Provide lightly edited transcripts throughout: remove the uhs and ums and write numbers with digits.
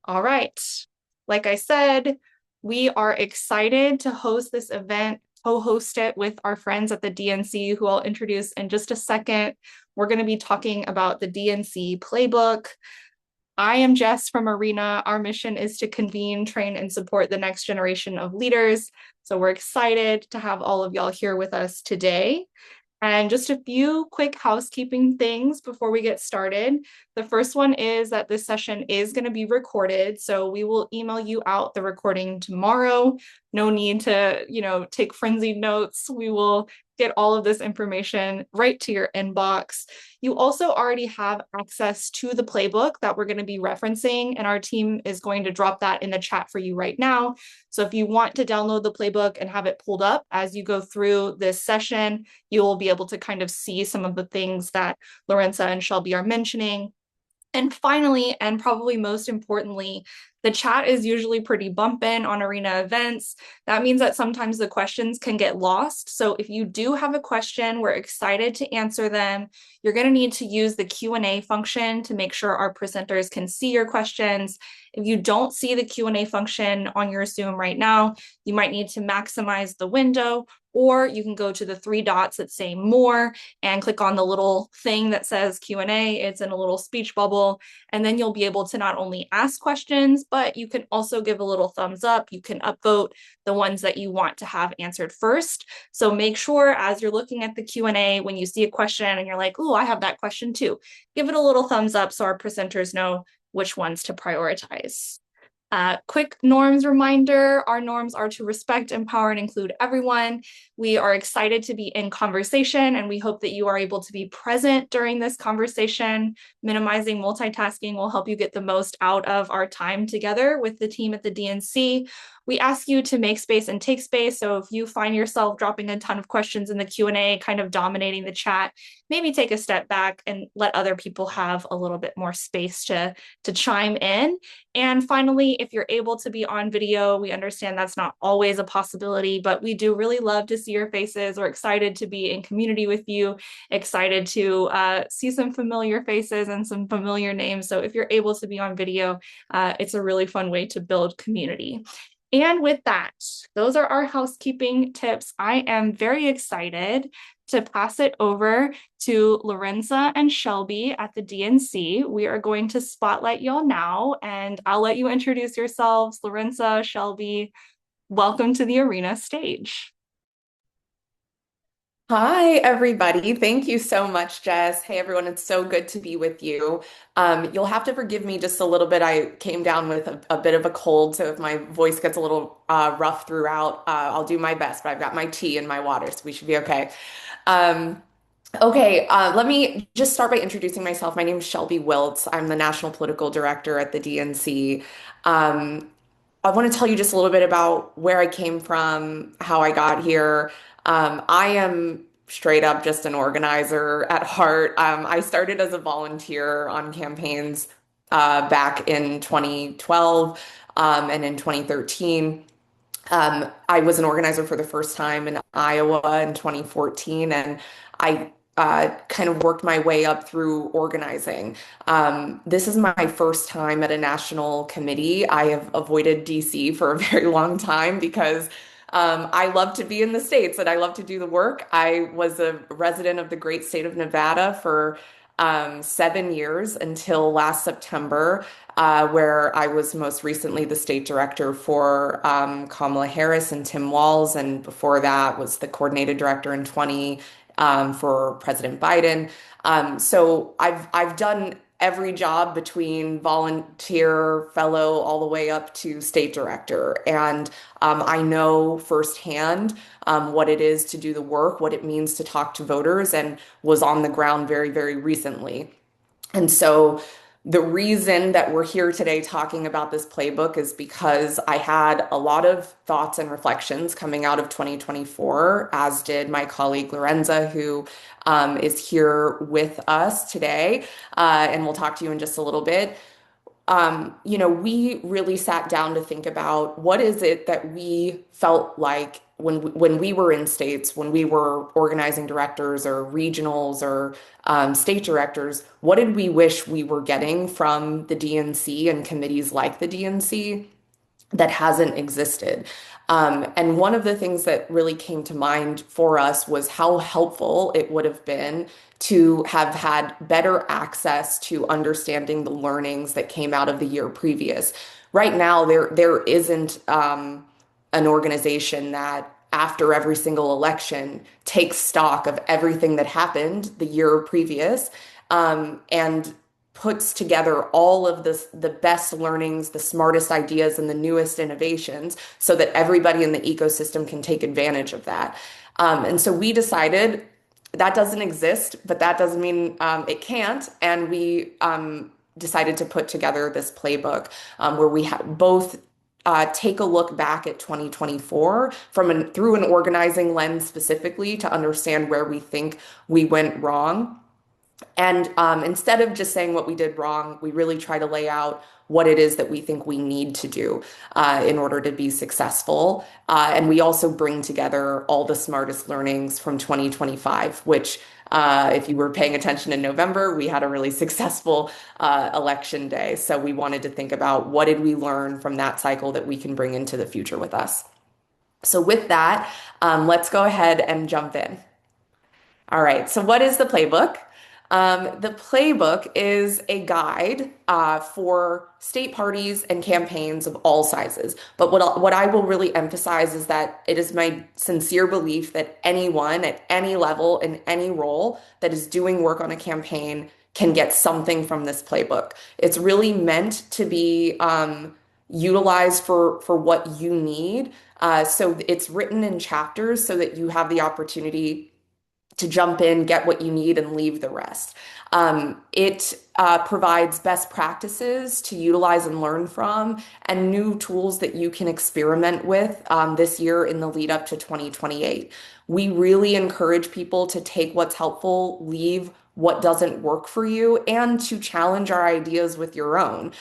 All right. Like I said, we are excited to host this event, co-host it with our friends at the DNC, who I'll introduce in just a second. We're going to be talking about the DNC Playbook. I am Jess from Arena. Our mission is to convene, train, and support the next generation of leaders. So we're excited to have all of y'all here with us today. And just a few quick housekeeping things before we get started. The first one is that this session is going to be recorded, so we will email you out the recording tomorrow. No need to, take frenzied notes. We will get all of this information right to your inbox. You also already have access to the playbook that we're going to be referencing, and our team is going to drop that in the chat for you right now. So if you want to download the playbook and have it pulled up as you go through this session, you will be able to kind of see some of the things that Lorenza and Shelby are mentioning. And finally, and probably most importantly, the chat is usually pretty bumpin' on Arena events. That means that sometimes the questions can get lost. So if you do have a question, we're excited to answer them. You're going to need to use the Q&A function to make sure our presenters can see your questions. If you don't see the Q&A function on your Zoom right now, you might need to maximize the window, or you can go to the three dots that say more and click on the little thing that says Q&A. It's in a little speech bubble, and then you'll be able to not only ask questions, but you can also give a little thumbs up. You can upvote the ones that you want to have answered first. So make sure as you're looking at the Q&A, when you see a question and you're like, oh, I have that question too, give it a little thumbs up so our presenters know which ones to prioritize. Quick norms reminder, our norms are to respect, empower, and include everyone. We are excited to be in conversation, and we hope that you are able to be present during this conversation. Minimizing multitasking will help you get the most out of our time together with the team at the DNC. We ask you to make space and take space, so if you find yourself dropping a ton of questions in the Q&A, kind of dominating the chat, maybe take a step back and let other people have a little bit more space to chime in. And finally, if you're able to be on video, we understand that's not always a possibility, but we do really love to see your faces. We're excited to be in community with you, excited to see some familiar faces and some familiar names. So if you're able to be on video, it's a really fun way to build community. And with that, those are our housekeeping tips. I am very excited to pass it over to Lorenza and Shelby at the DNC. We are going to spotlight y'all now, and I'll let you introduce yourselves. Lorenza, Shelby, welcome to the Arena stage. Hi, everybody. Thank you so much, Jess. Hey, everyone. It's so good to be with you. You'll have to forgive me just a little bit. I came down with a bit of a cold, so if my voice gets a little rough throughout, I'll do my best. But I've got my tea and my water, so we should be okay. Um, let me just start by introducing myself. My name is Shelby Wiltz. I'm the National Political Director at the DNC. Um, I want to tell you just a little bit about where I came from, how I got here. I am straight up just an organizer at heart. I started as a volunteer on campaigns back in 2012 and in 2013. I was an organizer for the first time in Iowa in 2014, and I kind of worked my way up through organizing. This is my first time at a national committee. I have avoided DC for a very long time because I love to be in the States and I love to do the work. I was a resident of the great state of Nevada for 7 years until last September, where I was most recently the state director for Kamala Harris and Tim Walz, and before that was the coordinated director in 20 for President Biden. So I've done every job between volunteer, fellow, all the way up to state director. And I know firsthand what it is to do the work, what it means to talk to voters, and was on the ground very, very recently. And so the reason that we're here today talking about this playbook is because I had a lot of thoughts and reflections coming out of 2024, as did my colleague Lorenza, who is here with us today. And we'll talk to you in just a little bit. We really sat down to think about what is it that we felt like when we were in states, when we were organizing directors or regionals or state directors, what did we wish we were getting from the DNC and committees like the DNC that hasn't existed? And one of the things that really came to mind for us was how helpful it would have been to have had better access to understanding the learnings that came out of the year previous. Right now, there isn't an organization that after every single election takes stock of everything that happened the year previous, and puts together all of the best learnings, the smartest ideas, and the newest innovations so that everybody in the ecosystem can take advantage of that. And so we decided that doesn't exist, but that doesn't mean it can't. And we decided to put together this playbook where we both take a look back at 2024 through an organizing lens specifically to understand where we think we went wrong. And instead of just saying what we did wrong, we really try to lay out what it is that we think we need to do in order to be successful. And we also bring together all the smartest learnings from 2025, which, if you were paying attention in November, we had a really successful election day. So we wanted to think about what did we learn from that cycle that we can bring into the future with us. So with that, let's go ahead and jump in. All right, so what is the playbook? The playbook is a guide for state parties and campaigns of all sizes. But what I will really emphasize is that it is my sincere belief that anyone at any level in any role that is doing work on a campaign can get something from this playbook. It's really meant to be utilized for what you need. So it's written in chapters so that you have the opportunity to jump in, get what you need, and leave the rest. It provides best practices to utilize and learn from, and new tools that you can experiment with this year in the lead up to 2028. We really encourage people to take what's helpful, leave what doesn't work for you, and to challenge our ideas with your own.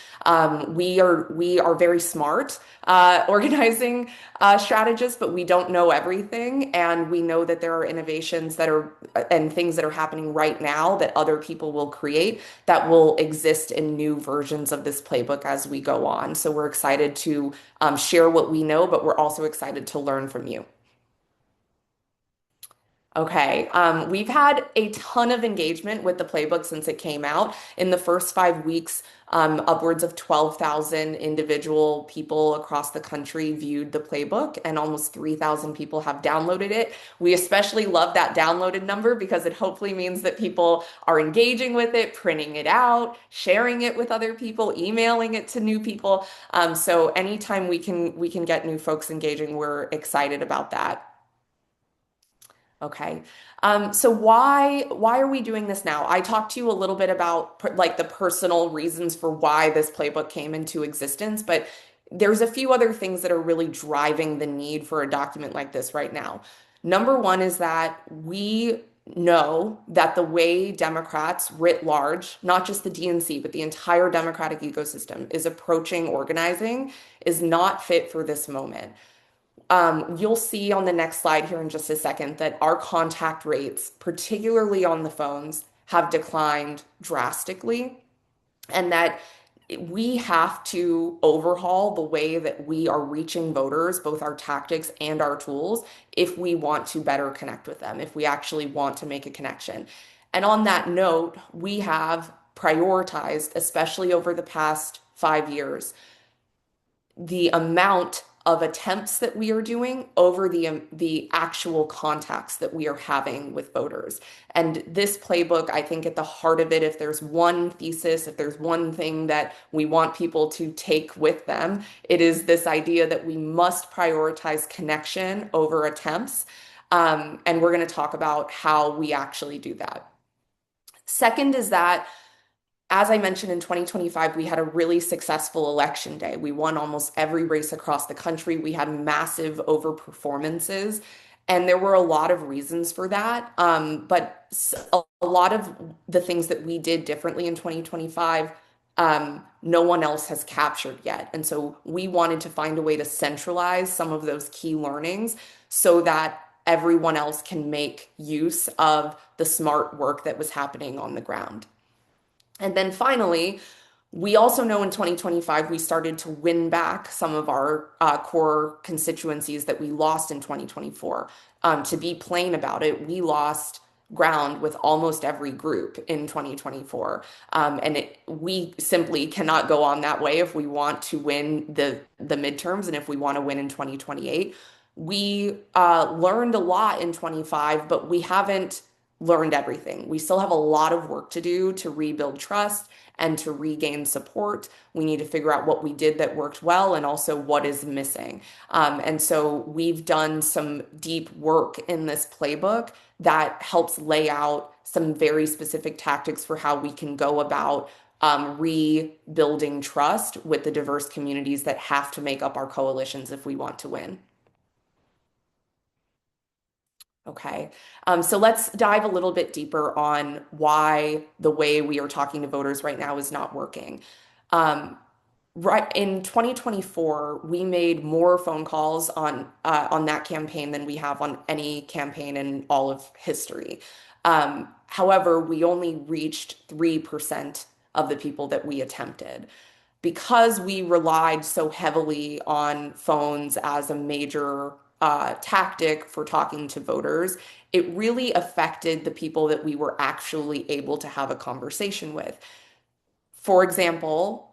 We are very smart organizing strategists, but we don't know everything, and we know that there are innovations that are and things that are happening right now that other people will create that will exist in new versions of this playbook as we go on. So we're excited to share what we know, but we're also excited to learn from you. Okay, we've had a ton of engagement with the playbook since it came out. In the first 5 weeks, upwards of 12,000 individual people across the country viewed the playbook, and almost 3,000 people have downloaded it. We especially love that downloaded number because it hopefully means that people are engaging with it, printing it out, sharing it with other people, emailing it to new people. So anytime we can get new folks engaging, we're excited about that. Okay. So why are we doing this now? I talked to you a little bit about like the personal reasons for why this playbook came into existence, but there's a few other things that are really driving the need for a document like this right now. Number one is that we know that the way Democrats writ large, not just the DNC, but the entire Democratic ecosystem is approaching organizing is not fit for this moment. You'll see on the next slide here in just a second that our contact rates, particularly on the phones, have declined drastically, and that we have to overhaul the way that we are reaching voters, both our tactics and our tools, if we want to better connect with them, if we actually want to make a connection. And on that note, we have prioritized, especially over the past 5 years, the amount of attempts that we are doing over the actual contacts that we are having with voters. And this playbook, I think at the heart of it, if there's one thesis, if there's one thing that we want people to take with them, it is this idea that we must prioritize connection over attempts. And we're going to talk about how we actually do that. Second is that, as I mentioned, in 2025, we had a really successful election day. We won almost every race across the country. We had massive overperformances, and there were a lot of reasons for that. But a lot of the things that we did differently in 2025 no one else has captured yet. And so we wanted to find a way to centralize some of those key learnings so that everyone else can make use of the smart work that was happening on the ground. And then finally, we also know in 2025, we started to win back some of our core constituencies that we lost in 2024. To be plain about it, we lost ground with almost every group in 2024. We simply cannot go on that way if we want to win the midterms and if we want to win in 2028. We learned a lot in 25, but we haven't learned everything. We still have a lot of work to do to rebuild trust and to regain support. We need to figure out what we did that worked well and also what is missing. And so we've done some deep work in this playbook that helps lay out some very specific tactics for how we can go about rebuilding trust with the diverse communities that have to make up our coalitions if we want to win. Okay, so let's dive a little bit deeper on why the way we are talking to voters right now is not working. Right in 2024, we made more phone calls on that campaign than we have on any campaign in all of history. However, we only reached 3% of the people that we attempted because we relied so heavily on phones as a major tactic for talking to voters. It really affected the people that we were actually able to have a conversation with. For example,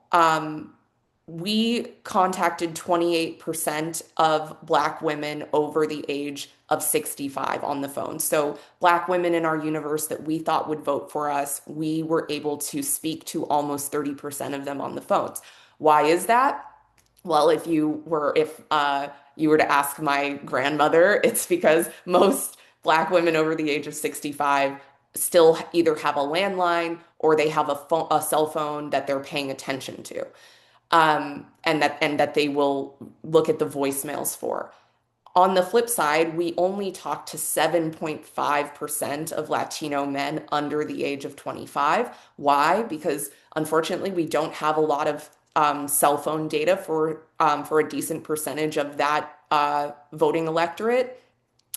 we contacted 28% of Black women over the age of 65 on the phone. So Black women in our universe that we thought would vote for us, we were able to speak to almost 30% of them on the phones. Why is that? Well, if you were to ask my grandmother, it's because most Black women over the age of 65 still either have a landline or they have a cell phone that they're paying attention to, and that they will look at the voicemails for. On the flip side, we only talked to 7.5% of Latino men under the age of 25. Why? Because unfortunately, we don't have a lot of cell phone data for a decent percentage of that voting electorate.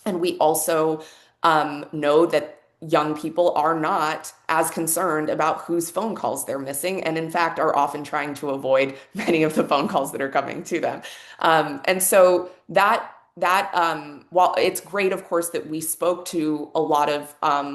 And we also know that young people are not as concerned about whose phone calls they're missing, and in fact are often trying to avoid many of the phone calls that are coming to them. And so while it's great, of course, that we spoke to a lot of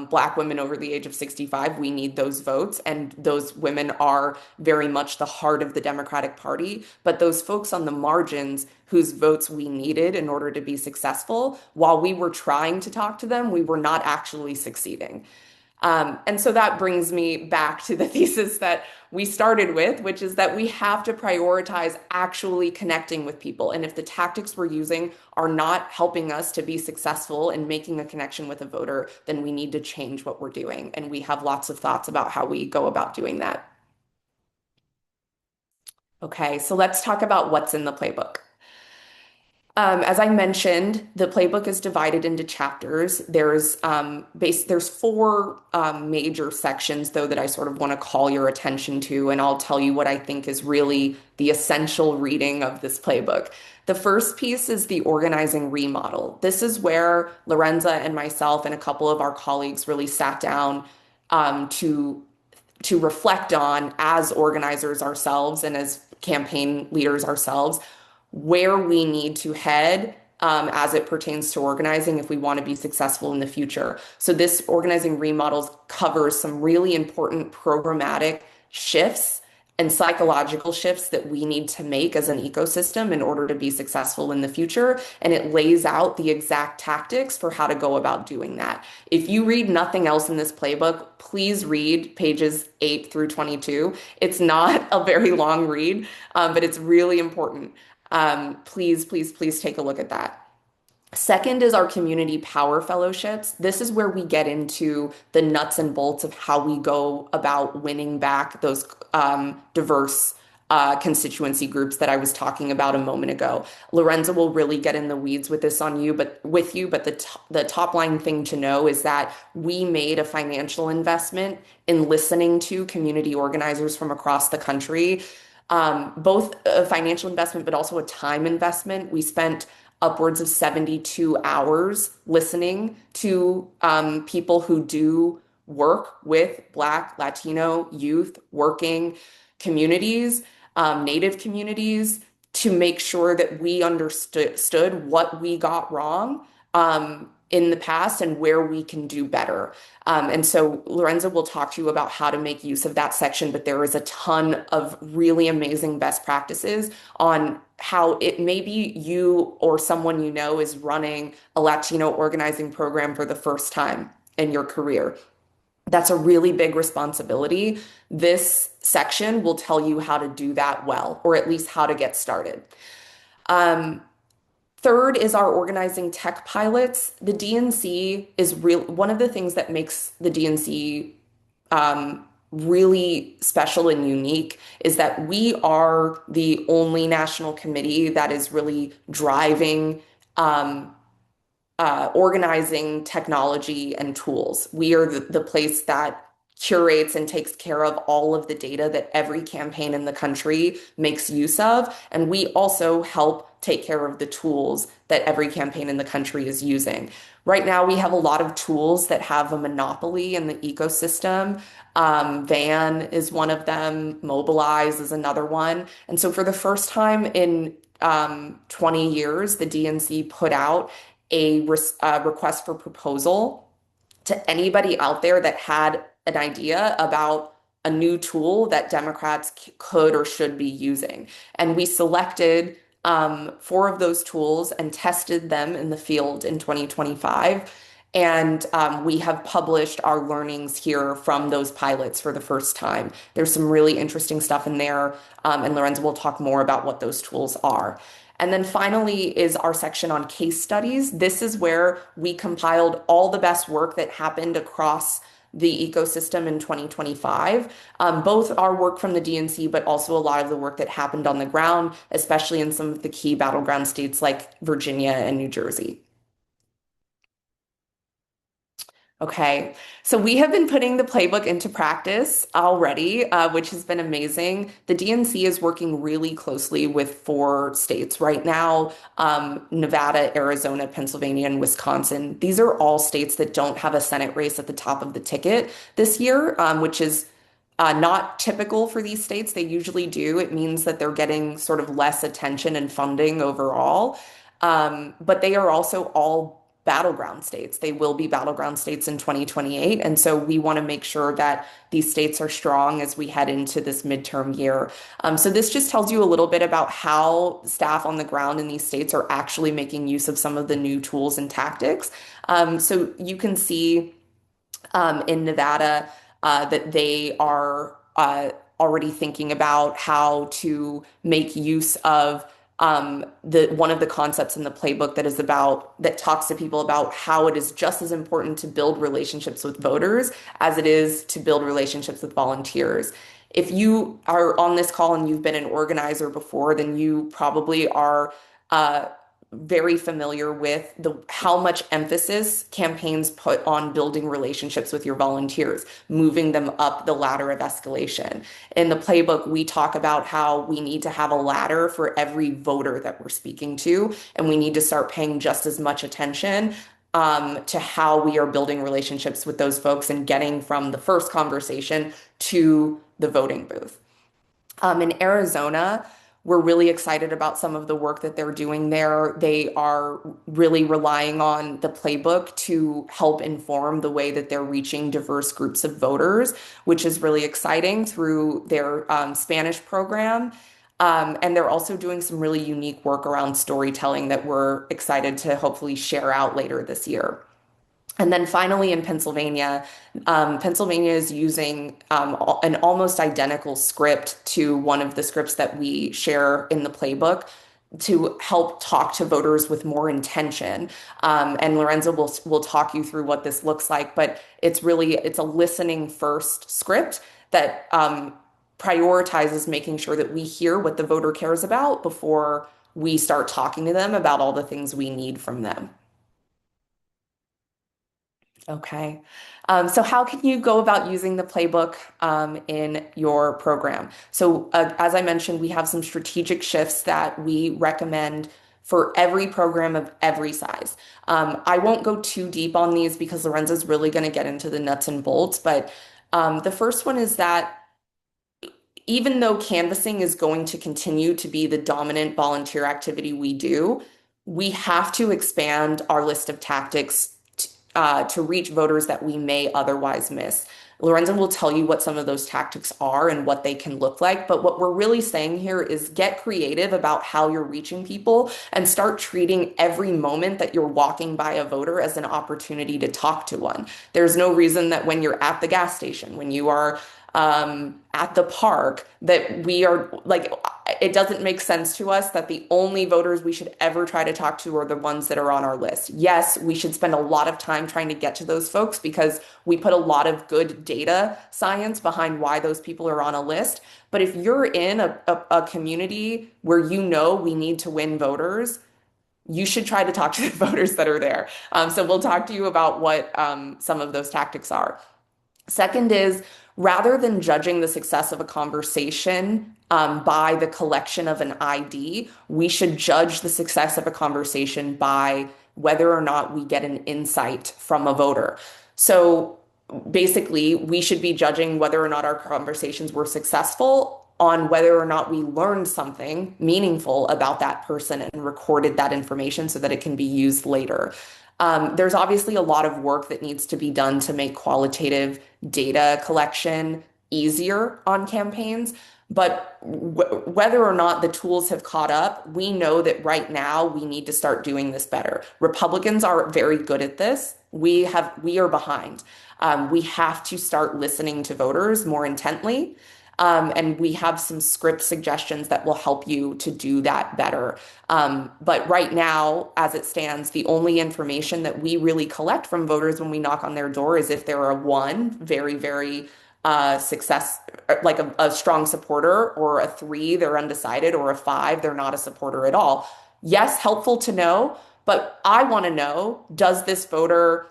Black women over the age of 65, we need those votes, and those women are very much the heart of the Democratic Party. But those folks on the margins whose votes we needed in order to be successful, while we were trying to talk to them, we were not actually succeeding. And so that brings me back to the thesis that we started with, which is that we have to prioritize actually connecting with people. And if the tactics we're using are not helping us to be successful in making a connection with a voter, then we need to change what we're doing. And we have lots of thoughts about how we go about doing that. Okay, so let's talk about what's in the playbook. As I mentioned, the playbook is divided into chapters. There's four major sections, though, that I sort of want to call your attention to, and I'll tell you what I think is really the essential reading of this playbook. The first piece is the organizing remodel. This is where Lorenza and myself and a couple of our colleagues really sat down to reflect on, as organizers ourselves and as campaign leaders ourselves, where we need to head as it pertains to organizing if we want to be successful in the future. So this organizing remodels covers some really important programmatic shifts and psychological shifts that we need to make as an ecosystem in order to be successful in the future. And it lays out the exact tactics for how to go about doing that. If you read nothing else in this playbook, please read pages 8 through 22. It's not a very long read, but it's really important. Please, please, please take a look at that. Second is our community power fellowships. This is where we get into the nuts and bolts of how we go about winning back those diverse constituency groups that I was talking about a moment ago. Lorenzo will really get in the weeds with this on you, but with you. But the top line thing to know is that we made a financial investment in listening to community organizers from across the country, both a financial investment, but also a time investment. We spent upwards of 72 hours listening to people who do work with Black, Latino, youth, working communities, Native communities, to make sure that we understood what we got wrong in the past and where we can do better. And so Lorenzo will talk to you about how to make use of that section, but there is a ton of really amazing best practices on how it maybe you or someone you know is running a Latino organizing program for the first time in your career. That's a really big responsibility. This section will tell you how to do that well, or at least how to get started. Third is our organizing tech pilots. The DNC is real. One of the things that makes the DNC really special and unique is that we are the only national committee that is really driving organizing technology and tools. We are the place that curates and takes care of all of the data that every campaign in the country makes use of. And we also help take care of the tools that every campaign in the country is using. Right now, we have a lot of tools that have a monopoly in the ecosystem. Van is one of them, Mobilize is another one. And so for the first time in 20 years, the DNC put out a request for proposal to anybody out there that had an idea about a new tool that Democrats could or should be using. And we selected 4 of those tools and tested them in the field in 2025. And we have published our learnings here from those pilots for the first time. There's some really interesting stuff in there, and Lorenzo will talk more about what those tools are. And then finally is our section on case studies. This is where we compiled all the best work that happened across the ecosystem in 2025, both our work from the DNC, but also a lot of the work that happened on the ground, especially in some of the key battleground states like Virginia and New Jersey. Okay, so we have been putting the playbook into practice already, which has been amazing. The DNC is working really closely with 4 states right now, Nevada, Arizona, Pennsylvania, and Wisconsin. These are all states that don't have a Senate race at the top of the ticket this year, which is not typical for these states. They usually do. It means that they're getting sort of less attention and funding overall. But they are also all battleground states. They will be battleground states in 2028. And so we want to make sure that these states are strong as we head into this midterm year. So this just tells you a little bit about how staff on the ground in these states are actually making use of some of the new tools and tactics. So you can see in Nevada that they are already thinking about how to make use of one of the concepts in the playbook that talks to people about how it is just as important to build relationships with voters as it is to build relationships with volunteers. If you are on this call and you've been an organizer before, then you probably are very familiar with how much emphasis campaigns put on building relationships with your volunteers, moving them up the ladder of escalation. In the playbook, we talk about how we need to have a ladder for every voter that we're speaking to, and we need to start paying just as much attention to how we are building relationships with those folks and getting from the first conversation to the voting booth. In Arizona, we're really excited about some of the work that they're doing there. They are really relying on the playbook to help inform the way that they're reaching diverse groups of voters, which is really exciting through their Spanish program. And they're also doing some really unique work around storytelling that we're excited to hopefully share out later this year. And then finally in Pennsylvania, Pennsylvania is using an almost identical script to one of the scripts that we share in the playbook to help talk to voters with more intention. And Lorenzo will talk you through what this looks like, but it's a listening first script that prioritizes making sure that we hear what the voter cares about before we start talking to them about all the things we need from them. Okay. So how can you go about using the playbook in your program? So as I mentioned, we have some strategic shifts that we recommend for every program of every size. I won't go too deep on these because Lorenza's really going to get into the nuts and bolts, but the first one is that even though canvassing is going to continue to be the dominant volunteer activity we do, we have to expand our list of tactics to reach voters that we may otherwise miss. Lorenzo will tell you what some of those tactics are and what they can look like. But what we're really saying here is get creative about how you're reaching people and start treating every moment that you're walking by a voter as an opportunity to talk to one. There's no reason that when you're at the gas station, when you are at the park, that we are like, it doesn't make sense to us that the only voters we should ever try to talk to are the ones that are on our list. Yes, we should spend a lot of time trying to get to those folks because we put a lot of good data science behind why those people are on a list. But if you're in a community where you know we need to win voters, you should try to talk to the voters that are there. So we'll talk to you about what some of those tactics are. Second is rather than judging the success of a conversation by the collection of an ID, we should judge the success of a conversation by whether or not we get an insight from a voter. So basically, we should be judging whether or not our conversations were successful on whether or not we learned something meaningful about that person and recorded that information so that it can be used later. There's obviously a lot of work that needs to be done to make qualitative data collection easier on campaigns. But whether or not the tools have caught up, we know that right now we need to start doing this better. Republicans are very good at this. We are behind. We have to start listening to voters more intently. And we have some script suggestions that will help you to do that better. But right now, as it stands, the only information that we really collect from voters when we knock on their door is if they're a one, very, very like a strong supporter, or a three, they're undecided, or a five, they're not a supporter at all. Yes, helpful to know, but I want to know, does this voter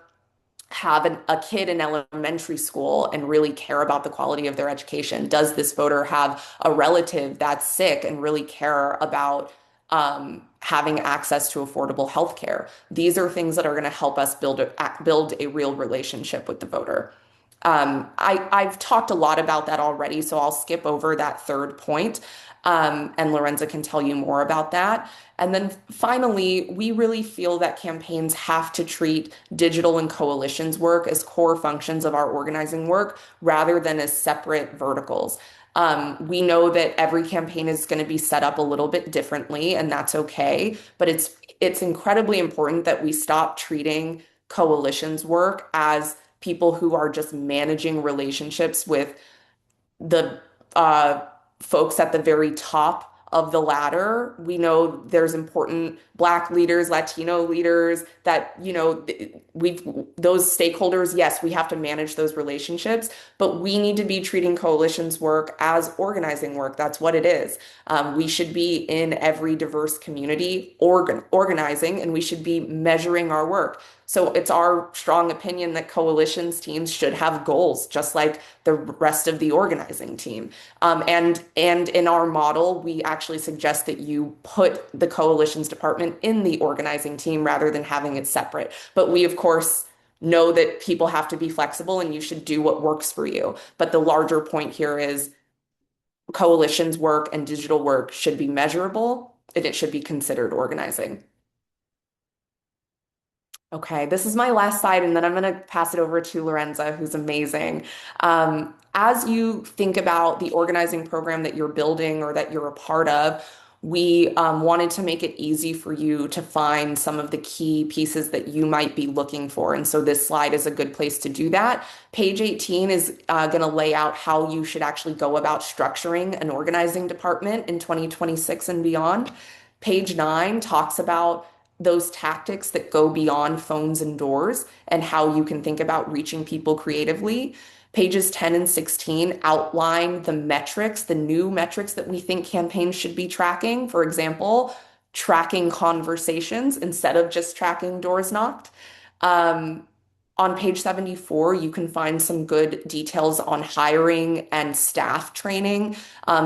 have a kid in elementary school and really care about the quality of their education? Does this voter have a relative that's sick and really care about having access to affordable health care? These are things that are going to help us build a real relationship with the voter. I've talked a lot about that already, so I'll skip over that third point. And Lorenza can tell you more about that. And then finally, we really feel that campaigns have to treat digital and coalitions work as core functions of our organizing work rather than as separate verticals. We know that every campaign is going to be set up a little bit differently, and that's okay. But it's incredibly important that we stop treating coalitions work as people who are just managing relationships with the folks at the very top of the ladder. We know there's important Black leaders, Latino leaders that, those stakeholders, yes, we have to manage those relationships, but we need to be treating coalitions work as organizing work. That's what it is. We should be in every diverse community organizing, and we should be measuring our work. So it's our strong opinion that coalitions teams should have goals, just like the rest of the organizing team. And in our model, we actually suggest that you put the coalitions department in the organizing team rather than having it separate. But we, of course, know that people have to be flexible and you should do what works for you. But the larger point here is coalitions work and digital work should be measurable, and it should be considered organizing. Okay, this is my last slide, and then I'm going to pass it over to Lorenza, who's amazing. As you think about the organizing program that you're building or that you're a part of, we wanted to make it easy for you to find some of the key pieces that you might be looking for. And so this slide is a good place to do that. Page 18 is going to lay out how you should actually go about structuring an organizing department in 2026 and beyond. Page 9 talks about those tactics that go beyond phones and doors and how you can think about reaching people creatively. Pages 10 and 16 outline the metrics, the new metrics that we think campaigns should be tracking. For example, tracking conversations instead of just tracking doors knocked. Um, on page 74, you can find some good details on hiring and staff training.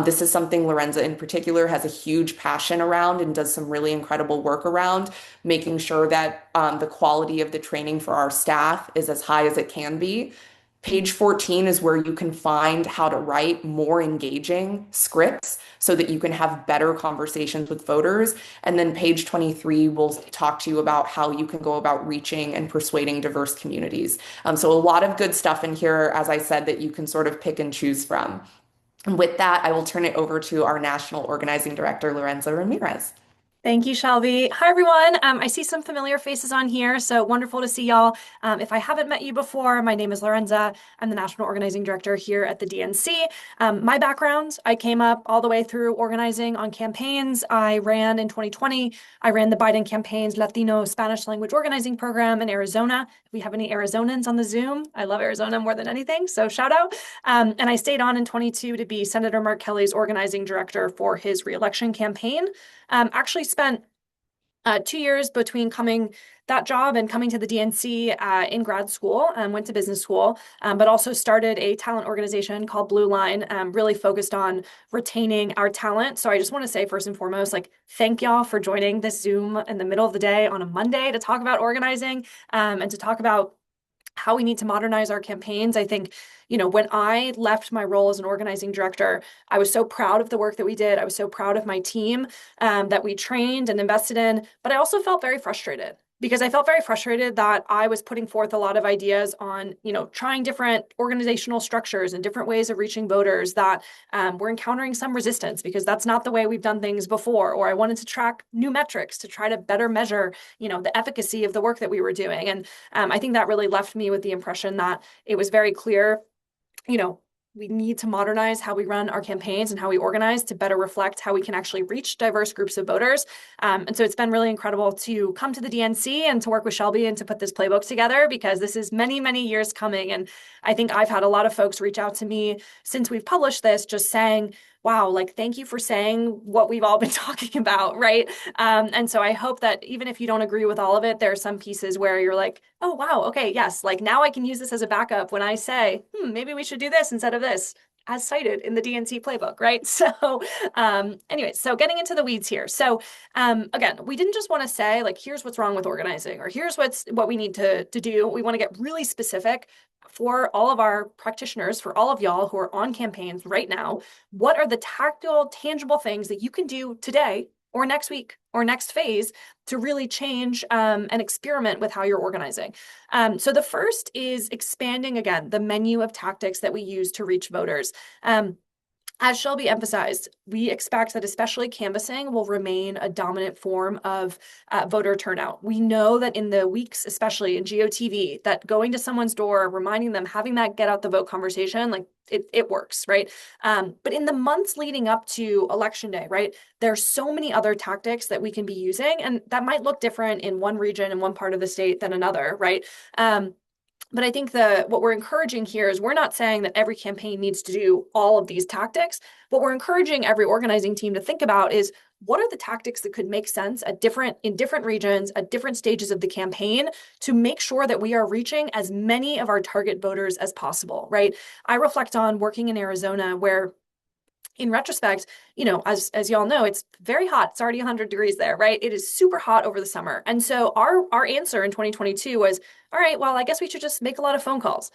This is something Lorenza in particular has a huge passion around and does some really incredible work around, making sure that the quality of the training for our staff is as high as it can be. Page 14 is where you can find how to write more engaging scripts so that you can have better conversations with voters. And then page 23 will talk to you about how you can go about reaching and persuading diverse communities. So a lot of good stuff in here, as I said, that you can sort of pick and choose from. And with that, I will turn it over to our National Organizing Director, Lorenza Ramirez. Thank you, Shelby. Hi, everyone. I see some familiar faces on here, so wonderful to see y'all. If I haven't met you before, my name is Lorenza. I'm the National Organizing Director here at the DNC. My background, I came up all the way through organizing on campaigns. I ran in 2020. I ran the Biden campaign's Latino Spanish language organizing program in Arizona. If we have any Arizonans on the Zoom, I love Arizona more than anything, so shout out. And I stayed on in 22 to be Senator Mark Kelly's organizing director for his reelection campaign. Actually spent 2 years between that job and coming to the DNC in grad school, went to business school, but also started a talent organization called Blue Line, really focused on retaining our talent. So I just want to say first and foremost, like, thank y'all for joining this Zoom in the middle of the day on a Monday to talk about organizing and to talk about how we need to modernize our campaigns. I think, when I left my role as an organizing director, I was so proud of the work that we did. I was so proud of my team that we trained and invested in, but I also felt very frustrated because I felt very frustrated that I was putting forth a lot of ideas on, trying different organizational structures and different ways of reaching voters that were encountering some resistance because that's not the way we've done things before. Or I wanted to track new metrics to try to better measure, the efficacy of the work that we were doing. And I think that really left me with the impression that it was very clear, we need to modernize how we run our campaigns and how we organize to better reflect how we can actually reach diverse groups of voters. And so it's been really incredible to come to the DNC and to work with Shelby and to put this playbook together because this is many, many years coming. And I think I've had a lot of folks reach out to me since we've published this, just saying, wow, like, thank you for saying what we've all been talking about, right? And so I hope that even if you don't agree with all of it, there are some pieces where you're like, oh, wow, okay, yes, like now I can use this as a backup when I say, maybe we should do this instead of this, as cited in the DNC playbook, right? So anyway, so getting into the weeds here. So again, we didn't just want to say, like, here's what's wrong with organizing, or here's what we need to do. We want to get really specific for all of our practitioners, for all of y'all who are on campaigns right now. What are the tactile, tangible things that you can do today or next week or next phase to really change and experiment with how you're organizing? So the first is expanding, again, the menu of tactics that we use to reach voters. As Shelby emphasized, we expect that especially canvassing will remain a dominant form of voter turnout. We know that in the weeks, especially in GOTV, that going to someone's door, reminding them, having that get out the vote conversation, like it works, right? But in the months leading up to Election Day, right, there's so many other tactics that we can be using, and that might look different in one region and one part of the state than another, right? But I think what we're encouraging here is we're not saying that every campaign needs to do all of these tactics. What we're encouraging every organizing team to think about is what are the tactics that could make sense in different regions, at different stages of the campaign to make sure that we are reaching as many of our target voters as possible, right? I reflect on working in Arizona where, in retrospect, as y'all know, it's very hot. It's already 100 degrees there, right? It is super hot over the summer. And so our answer in 2022 was, all right, well, I guess we should just make a lot of phone calls,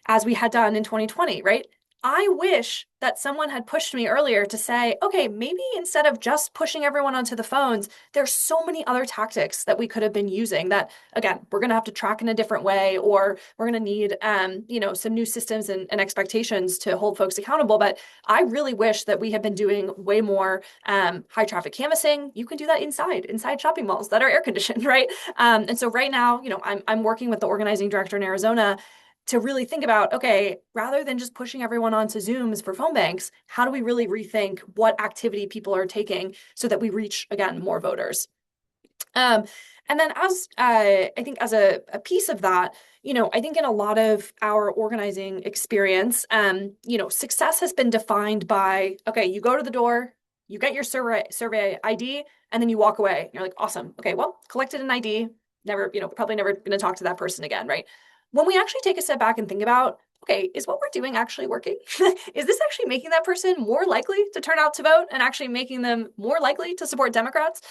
as we had done in 2020, right? I wish that someone had pushed me earlier to say, okay, maybe instead of just pushing everyone onto the phones, there's so many other tactics that we could have been using that, again, we're going to have to track in a different way, or we're going to need, some new systems and expectations to hold folks accountable. But I really wish that we had been doing way more high traffic canvassing. You can do that inside shopping malls that are air conditioned, right? And so right now, I'm working with the organizing director in Arizona to really think about, okay, rather than just pushing everyone onto Zooms for phone banks, how do we really rethink what activity people are taking so that we reach, again, more voters? And then as I think as a piece of that, I think in a lot of our organizing experience, success has been defined by, okay, you go to the door, you get your survey ID, and then you walk away. You're like, awesome. Okay, well, collected an ID, never, probably never going to talk to that person again, right? When we actually take a step back and think about, okay, is what we're doing actually working? Is this actually making that person more likely to turn out to vote and actually making them more likely to support Democrats?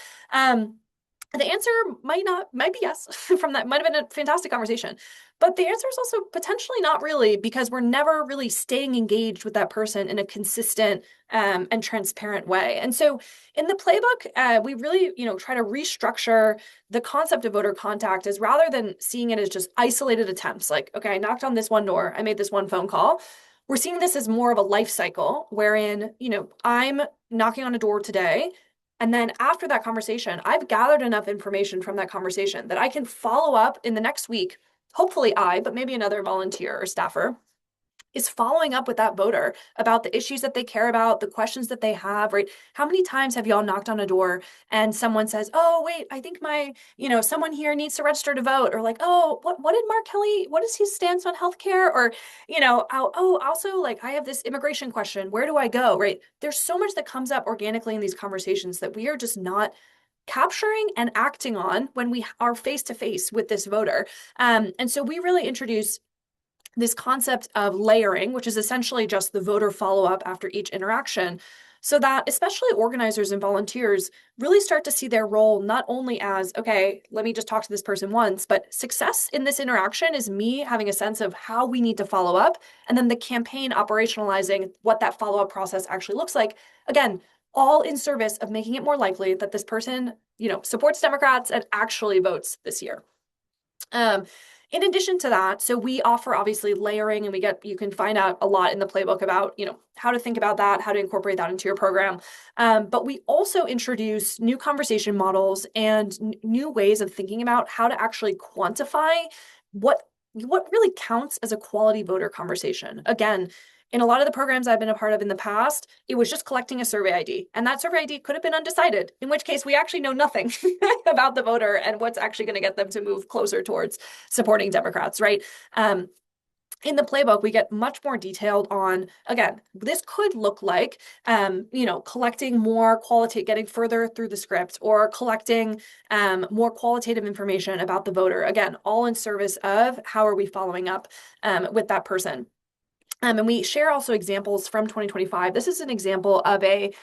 The answer might be yes. From that might have been a fantastic conversation. But the answer is also potentially not really, because we're never really staying engaged with that person in a consistent and transparent way. And so in the playbook, we really, try to restructure the concept of voter contact as, rather than seeing it as just isolated attempts, like, okay, I knocked on this one door, I made this one phone call. We're seeing this as more of a life cycle wherein, I'm knocking on a door today. And then after that conversation, I've gathered enough information from that conversation that I can follow up in the next week. Hopefully but maybe another volunteer or staffer is following up with that voter about the issues that they care about, the questions that they have, right? How many times have y'all knocked on a door and someone says, oh, wait, I think someone here needs to register to vote, or like, oh, what did Mark Kelly, what is his stance on healthcare? Or, also like, I have this immigration question, where do I go, right? There's so much that comes up organically in these conversations that we are just not capturing and acting on when we are face to face with this voter. And so we really introduce this concept of layering, which is essentially just the voter follow-up after each interaction, so that especially organizers and volunteers really start to see their role not only as, okay, let me just talk to this person once, but success in this interaction is me having a sense of how we need to follow up, and then the campaign operationalizing what that follow-up process actually looks like. Again, all in service of making it more likely that this person, supports Democrats and actually votes this year. In addition to that, so we offer obviously layering, and you can find out a lot in the playbook about, how to think about that, how to incorporate that into your program. But we also introduce new conversation models and new ways of thinking about how to actually quantify what really counts as a quality voter conversation. Again, in a lot of the programs I've been a part of in the past, it was just collecting a survey ID. And that survey ID could have been undecided, in which case we actually know nothing about the voter and what's actually going to get them to move closer towards supporting Democrats, right? In the playbook, we get much more detailed on, again, this could look like, collecting more getting further through the script, or collecting more qualitative information about the voter. Again, all in service of how are we following up with that person. And we share also examples from 2025. This is an example of the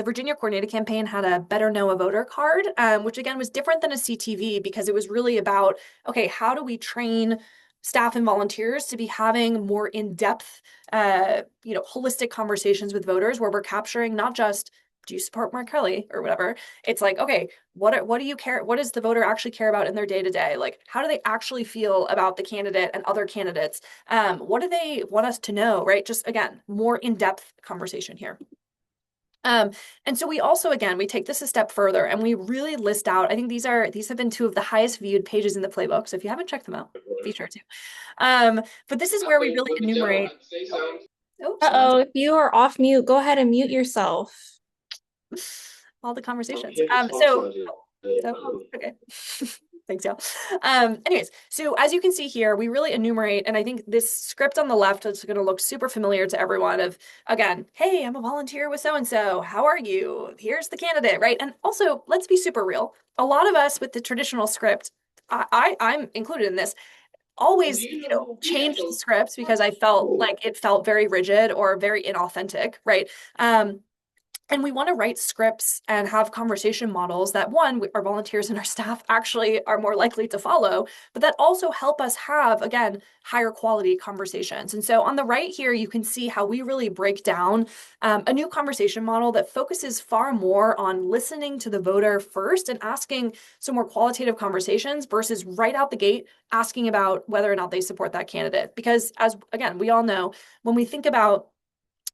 Virginia Coordinated Campaign had a Better Know a Voter card, which again was different than a CTV, because it was really about, okay, how do we train staff and volunteers to be having more in-depth, holistic conversations with voters, where we're capturing not just, do you support Mark Kelly or whatever? It's like, okay, what do you care? What does the voter actually care about in their day-to-day? Like, how do they actually feel about the candidate and other candidates? What do they want us to know, right? Just, again, more in-depth conversation here. And so we also, again, we take this a step further and we really list out, I think these have been two of the highest viewed pages in the playbook. So if you haven't checked them out, be sure to. But this is where we really enumerate. Uh-oh, if you are off mute, go ahead and mute yourself. All the conversations. Okay. Thanks, y'all. Anyways, so as you can see here, we really enumerate, and I think this script on the left is going to look super familiar to everyone of, again, hey, I'm a volunteer with so-and-so. How are you? Here's the candidate, right? And also, let's be super real. A lot of us with the traditional script, I'm included in this, always, changed the scripts because I felt like it felt very rigid or very inauthentic, right? And we want to write scripts and have conversation models that, one, our volunteers and our staff actually are more likely to follow, but that also help us have, again, higher quality conversations. And so on the right here, you can see how we really break down a new conversation model that focuses far more on listening to the voter first and asking some more qualitative conversations versus right out the gate asking about whether or not they support that candidate. Because as, again, we all know, when we think about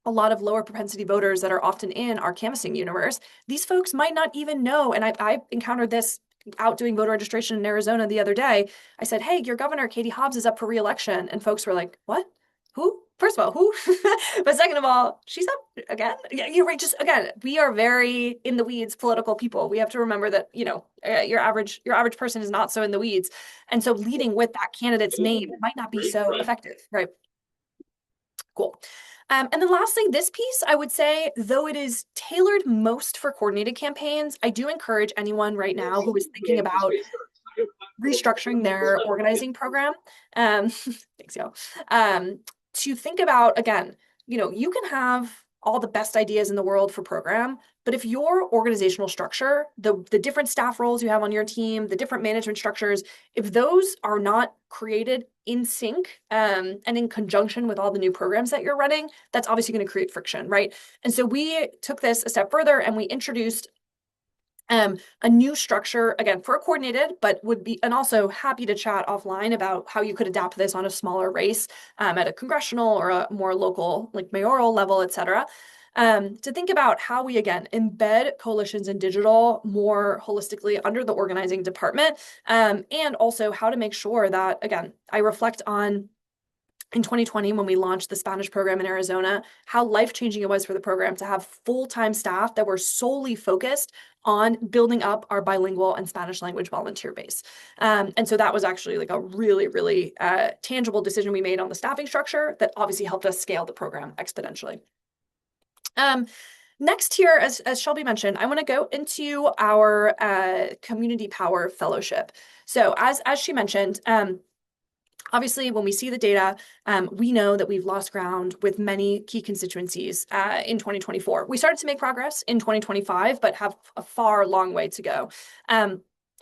a lot of lower propensity voters that are often in our canvassing universe, these folks might not even know. And I encountered this out doing voter registration in Arizona the other day. I said, hey, your governor, Katie Hobbs, is up for re-election. And folks were like, what? Who? first of all, who? But second of all, she's up again. Yeah, you're right. Just again, we are very in the weeds political people. We have to remember that, your average person is not so in the weeds. And so leading with that candidate's name might not be so effective, right? Cool. And then lastly, this piece, I would say, though it is tailored most for coordinated campaigns, I do encourage anyone right now who is thinking about restructuring their organizing program, thanks, y'all, to think about, again, you can have all the best ideas in the world for program, but if your organizational structure, the different staff roles you have on your team, the different management structures, if those are not created in sync and in conjunction with all the new programs that you're running, that's obviously going to create friction, right? And so we took this a step further and we introduced a new structure, again, for a coordinated, but and also happy to chat offline about how you could adapt this on a smaller race at a congressional or a more local, like mayoral level, et cetera. To think about how we, again, embed coalitions in digital more holistically under the organizing department, and also how to make sure that, again, I reflect on in 2020, when we launched the Spanish program in Arizona, how life-changing it was for the program to have full-time staff that were solely focused on building up our bilingual and Spanish language volunteer base. And so that was actually like a really, really tangible decision we made on the staffing structure that obviously helped us scale the program exponentially. Next here, as Shelby mentioned, I want to go into our Community Power Fellowship. So as she mentioned, obviously, when we see the data, we know that we've lost ground with many key constituencies in 2024. We started to make progress in 2025, but have a far long way to go.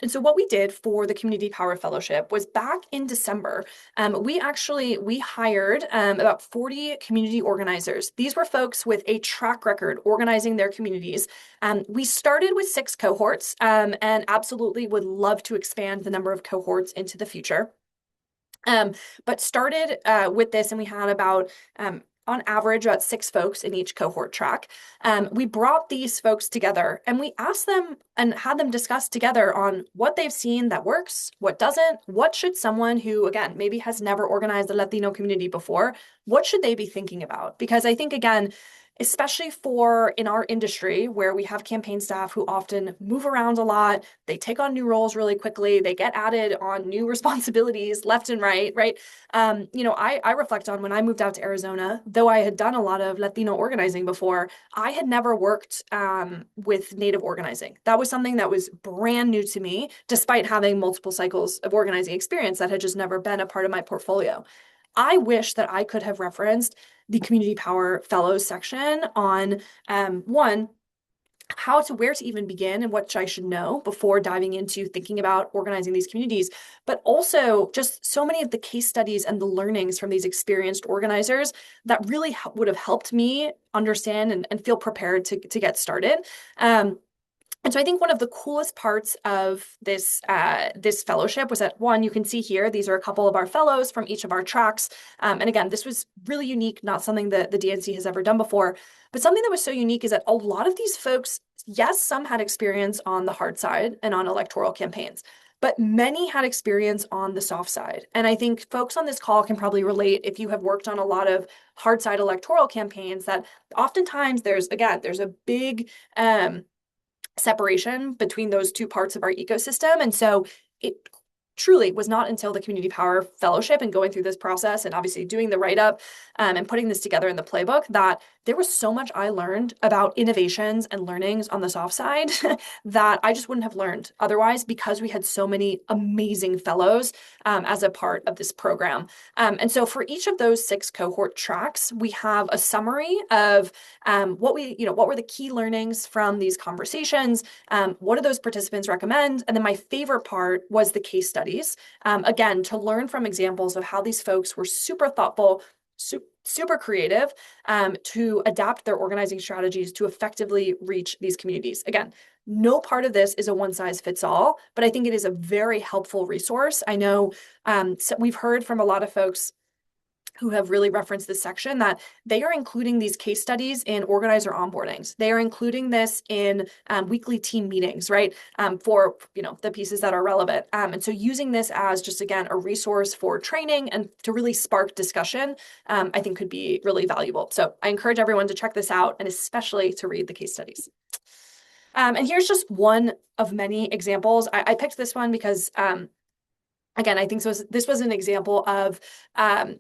And so what we did for the Community Power Fellowship was back in December, we hired about 40 community organizers. These were folks with a track record organizing their communities. We started with 6 cohorts and absolutely would love to expand the number of cohorts into the future. But started with this, and we had about, on average, about 6 folks in each cohort track. We brought these folks together and we asked them and had them discuss together on what they've seen that works, what doesn't, what should someone who, again, maybe has never organized a Latino community before, what should they be thinking about? Because I think, again, especially in our industry where we have campaign staff who often move around a lot, they take on new roles really quickly, they get added on new responsibilities left and right? I reflect on when I moved out to Arizona, though I had done a lot of Latino organizing before, I had never worked with Native organizing. That was something that was brand new to me, despite having multiple cycles of organizing experience that had just never been a part of my portfolio. I wish that I could have referenced the Community Power Fellows section on one, where to even begin and what I should know before diving into thinking about organizing these communities, but also just so many of the case studies and the learnings from these experienced organizers that really would have helped me understand and feel prepared to get started. And so I think one of the coolest parts of this fellowship was that, one, you can see here, these are a couple of our fellows from each of our tracks. And again, this was really unique, not something that the DNC has ever done before. But something that was so unique is that a lot of these folks, yes, some had experience on the hard side and on electoral campaigns, but many had experience on the soft side. And I think folks on this call can probably relate if you have worked on a lot of hard side electoral campaigns that oftentimes there's a big separation between those two parts of our ecosystem. And so it truly was not until the Community Power Fellowship and going through this process and obviously doing the write-up and putting this together in the playbook that there was so much I learned about innovations and learnings on the soft side that I just wouldn't have learned otherwise because we had so many amazing fellows as a part of this program. And so for each of those 6 cohort tracks, we have a summary of what were the key learnings from these conversations, what do those participants recommend? And then my favorite part was the case studies. Again, to learn from examples of how these folks were super thoughtful, super creative to adapt their organizing strategies to effectively reach these communities. Again, no part of this is a one-size-fits-all, but I think it is a very helpful resource. I know so we've heard from a lot of folks who have really referenced this section, that they are including these case studies in organizer onboardings. They are including this in weekly team meetings, right? For the pieces that are relevant. And so using this as just, again, a resource for training and to really spark discussion, I think could be really valuable. So I encourage everyone to check this out, and especially to read the case studies. And here's just one of many examples. I picked this one because again, I think this was an example of, an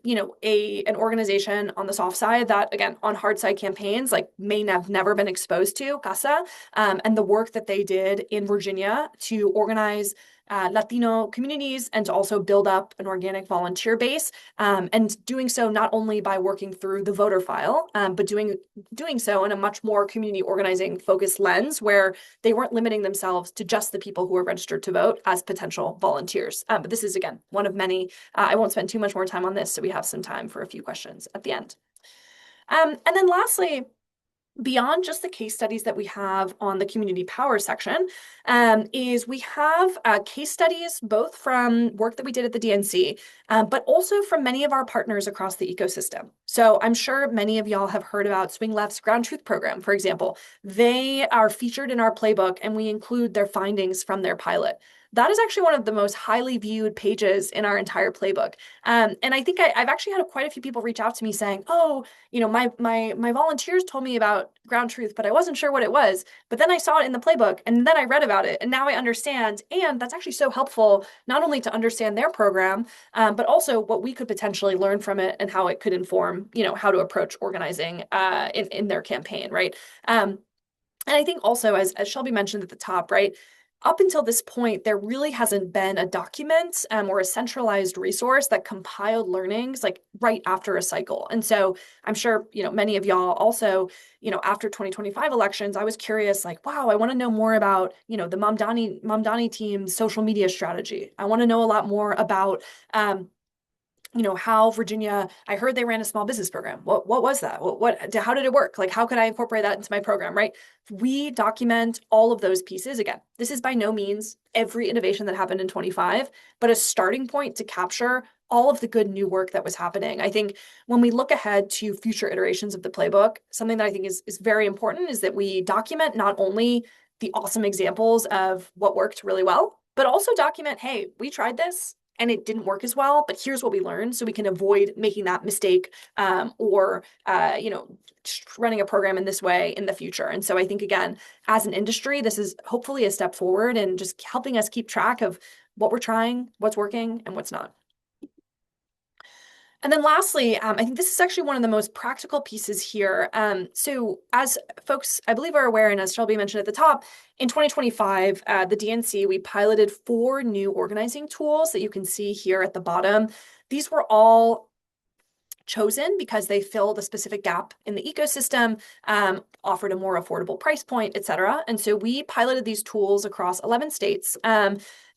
organization on the soft side that, again, on hard side campaigns, like may have never been exposed to CASA, and the work that they did in Virginia to organize Latino communities and to also build up an organic volunteer base, and doing so not only by working through the voter file, but doing so in a much more community organizing focused lens, where they weren't limiting themselves to just the people who are registered to vote as potential volunteers. But this is, again, one of many. I won't spend too much more time on this, so we have some time for a few questions at the end. And then lastly, beyond just the case studies that we have on the community power section, is we have case studies both from work that we did at the DNC, but also from many of our partners across the ecosystem. So I'm sure many of y'all have heard about Swing Left's Ground Truth program, for example. They are featured in our playbook, and we include their findings from their pilot. That is actually one of the most highly viewed pages in our entire playbook. And I think I've actually had quite a few people reach out to me saying, oh, my volunteers told me about Ground Truth, but I wasn't sure what it was. But then I saw it in the playbook, and then I read about it, and now I understand. And that's actually so helpful, not only to understand their program, but also what we could potentially learn from it and how it could inform, how to approach organizing in their campaign, right? And I think also, as Shelby mentioned at the top, right, up until this point, there really hasn't been a document or a centralized resource that compiled learnings like right after a cycle. And so I'm sure, many of y'all also, after 2025 elections, I was curious, like, wow, I want to know more about, the Mamdani team's social media strategy. I want to know a lot more about, how Virginia, I heard they ran a small business program. What was that? How did it work? Like, how could I incorporate that into my program, right? We document all of those pieces. Again, this is by no means every innovation that happened in 25, but a starting point to capture all of the good new work that was happening. I think when we look ahead to future iterations of the playbook, something that I think is very important is that we document not only the awesome examples of what worked really well, but also document, hey, we tried this and it didn't work as well, but here's what we learned, so we can avoid making that mistake, or running a program in this way in the future. And so I think, again, as an industry, this is hopefully a step forward and just helping us keep track of what we're trying, what's working, and what's not. And then lastly, I think this is actually one of the most practical pieces here. So as folks, I believe, are aware, and as Shelby mentioned at the top, in 2025, the DNC, we piloted 4 new organizing tools that you can see here at the bottom. These were all chosen because they filled a specific gap in the ecosystem, offered a more affordable price point, et cetera. And so we piloted these tools across 11 states,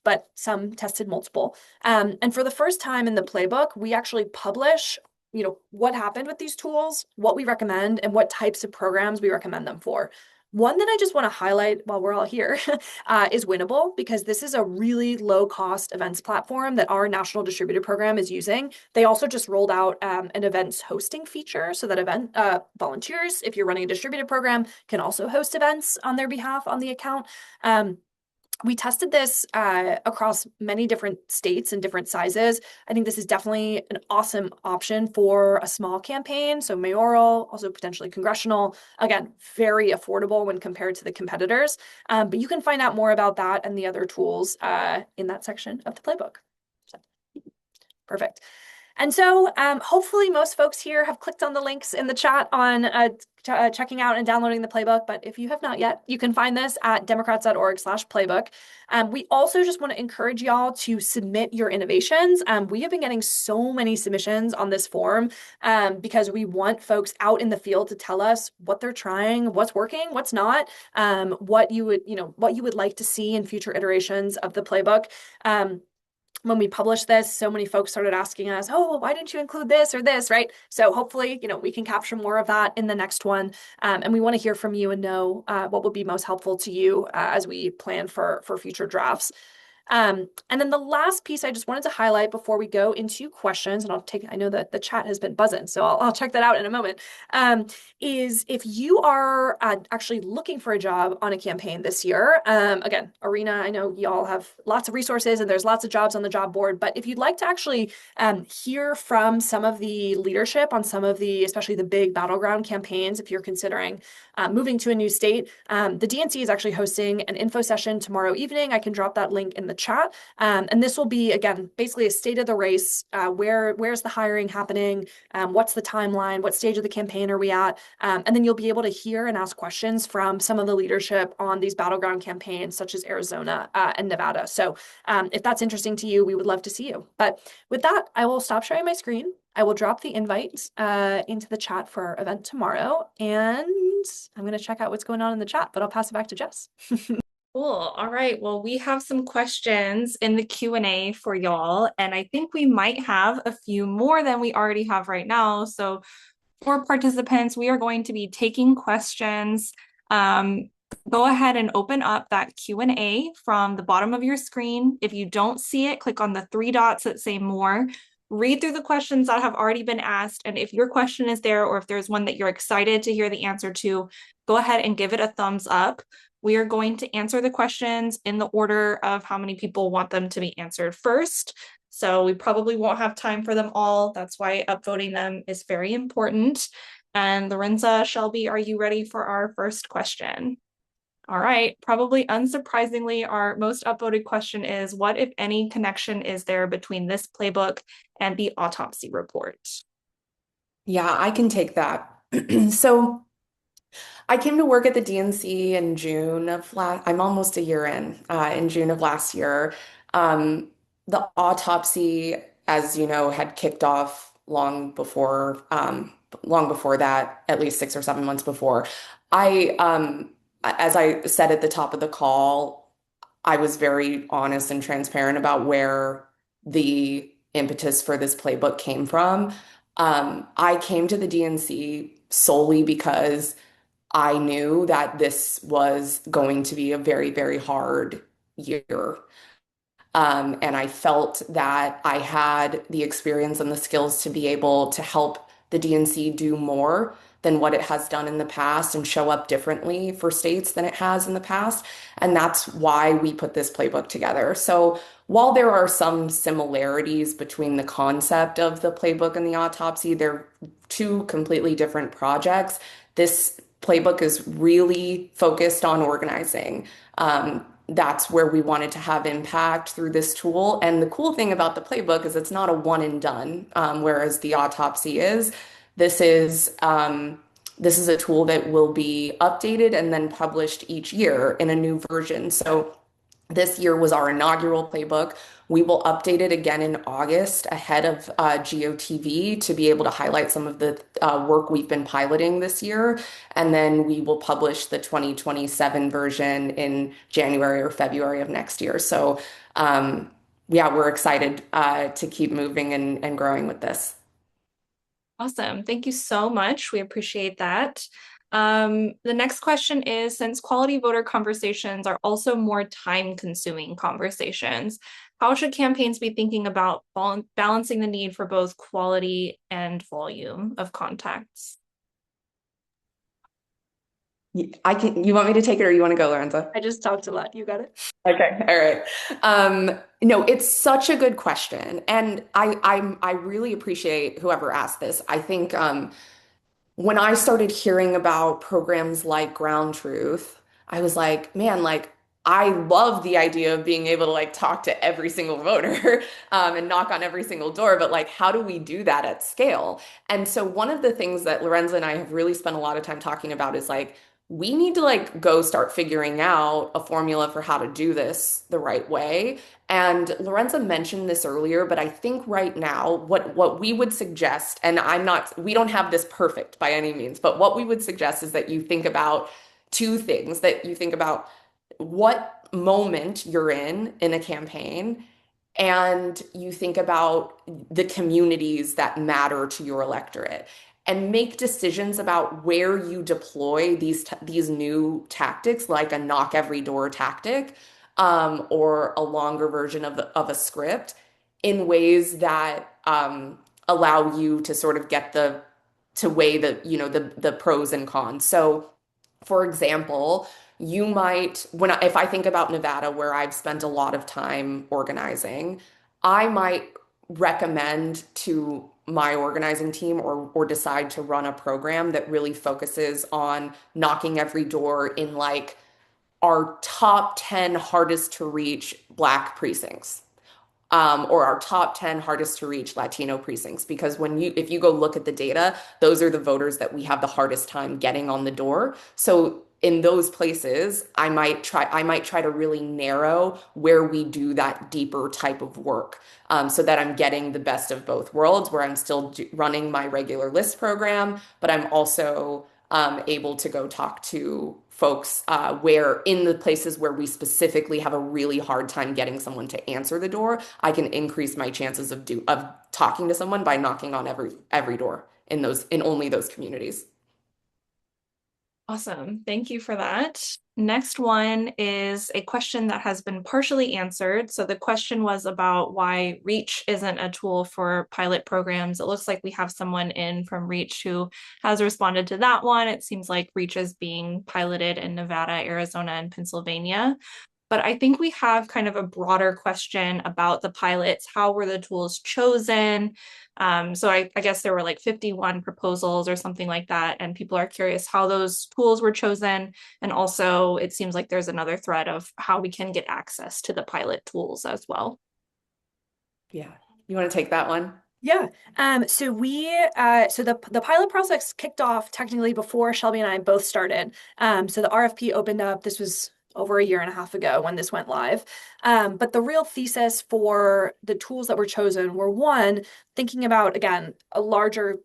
but some tested multiple. And for the first time in the playbook, we actually publish, what happened with these tools, what we recommend, and what types of programs we recommend them for. One that I just want to highlight while we're all here is Winnable, because this is a really low-cost events platform that our national distributor program is using. They also just rolled out an events hosting feature so that event volunteers, if you're running a distributed program, can also host events on their behalf on the account. We tested this across many different states and different sizes. I think this is definitely an awesome option for a small campaign, so mayoral, also potentially congressional. Again, very affordable when compared to the competitors. But you can find out more about that and the other tools in that section of the playbook. So, perfect. And so hopefully most folks here have clicked on the links in the chat on checking out and downloading the playbook. But if you have not yet, you can find this at democrats.org/playbook. We also just want to encourage y'all to submit your innovations. We have been getting so many submissions on this form because we want folks out in the field to tell us what they're trying, what's working, what's not, what you would like to see in future iterations of the playbook. When we published this, so many folks started asking us, oh, well, why didn't you include this or this, right? So hopefully, we can capture more of that in the next one. And we want to hear from you and know what would be most helpful to you as we plan for future drafts. And then the last piece I just wanted to highlight before we go into questions, and I know that the chat has been buzzing, so I'll check that out in a moment, is if you are actually looking for a job on a campaign this year, again, Arena, I know y'all have lots of resources and there's lots of jobs on the job board, but if you'd like to actually hear from some of the leadership on some of the, especially the big battleground campaigns, if you're considering moving to a new state, the DNC is actually hosting an info session tomorrow evening. I can drop that link in the chat. And this will be, again, basically a state of the race. Where's the hiring happening? What's the timeline? What stage of the campaign are we at? And then you'll be able to hear and ask questions from some of the leadership on these battleground campaigns, such as Arizona and Nevada. So if that's interesting to you, we would love to see you. But with that, I will stop sharing my screen. I will drop the invite into the chat for our event tomorrow, and I'm going to check out what's going on in the chat, but I'll pass it back to Jess. Cool. All right. Well, we have some questions in the Q&A for y'all, and I think we might have a few more than we already have right now. So for participants, we are going to be taking questions. Go ahead and open up that Q&A from the bottom of your screen. If you don't see it, click on the three dots that say more. Read through the questions that have already been asked, and if your question is there or if there's one that you're excited to hear the answer to, go ahead and give it a thumbs up. We are going to answer the questions in the order of how many people want them to be answered first. So we probably won't have time for them all. That's why upvoting them is very important. And Lorenza, Shelby, are you ready for our first question? All right, probably unsurprisingly, our most upvoted question is, what, if any, connection is there between this playbook and the autopsy report? Yeah, I can take that. So I came to work at the DNC in June of I'm almost a year in June of last year. The autopsy, as you know, had kicked off long before that, at least 6 or 7 months before. As I said at the top of the call, I was very honest and transparent about where the impetus for this playbook came from. I came to the DNC solely because I knew that this was going to be a very, very hard year. And I felt that I had the experience and the skills to be able to help the DNC do more than what it has done in the past and show up differently for states than it has in the past. And that's why we put this playbook together. So while there are some similarities between the concept of the playbook and the autopsy, they're two completely different projects. This playbook is really focused on organizing. That's where we wanted to have impact through this tool. And the cool thing about the playbook is it's not a one and done, whereas the autopsy is. This is a tool that will be updated and then published each year in a new version. So this year was our inaugural playbook. We will update it again in August ahead of GOTV to be able to highlight some of the work we've been piloting this year. And then we will publish the 2027 version in January or February of next year. So yeah, we're excited to keep moving and growing with this. Awesome. Thank you so much. We appreciate that. The next question is, since quality voter conversations are also more time-consuming conversations, how should campaigns be thinking about balancing the need for both quality and volume of contacts? You want me to take it or you want to go, Lorenza? I just talked a lot. You got it? Okay, all right. No, it's such a good question. And I really appreciate whoever asked this. I think when I started hearing about programs like Ground Truth, I was like, man, like I love the idea of being able to like talk to every single voter and knock on every single door, but like how do we do that at scale? And so one of the things that Lorenza and I have really spent a lot of time talking about is like we need to like go start figuring out a formula for how to do this the right way. And Lorenza mentioned this earlier, but I think right now what we would suggest, and we don't have this perfect by any means, but what we would suggest is that you think about two things, that you think about what moment you're in a campaign, and you think about the communities that matter to your electorate and make decisions about where you deploy these new tactics, like a knock every door tactic, or a longer version of a script in ways that allow you to sort of get to weigh the pros and cons. So, for example, you might if I think about Nevada, where I've spent a lot of time organizing, I might recommend to my organizing team or decide to run a program that really focuses on knocking every door in like our top 10 hardest to reach Black precincts, or our top 10 hardest to reach Latino precincts. Because if you go look at the data, those are the voters that we have the hardest time getting on the door. So in those places, I might try to really narrow where we do that deeper type of work, so that I'm getting the best of both worlds, where I'm still running my regular list program, but I'm also able to go talk to folks where in the places where we specifically have a really hard time getting someone to answer the door, I can increase my chances of talking to someone by knocking on every door in only those communities. Awesome. Thank you for that. Next one is a question that has been partially answered. So the question was about why Reach isn't a tool for pilot programs. It looks like we have someone in from Reach who has responded to that one. It seems like Reach is being piloted in Nevada, Arizona, and Pennsylvania. But I think we have kind of a broader question about the pilots. How were the tools chosen? So I guess there were like 51 proposals or something like that. And people are curious how those tools were chosen. And also, it seems like there's another thread of how we can get access to the pilot tools as well. Yeah. You want to take that one? Yeah. So the pilot process kicked off technically before Shelby and I both started. So the RFP opened up. This was over a year and a half ago when this went live. But the real thesis for the tools that were chosen were, one, thinking about, again, a larger,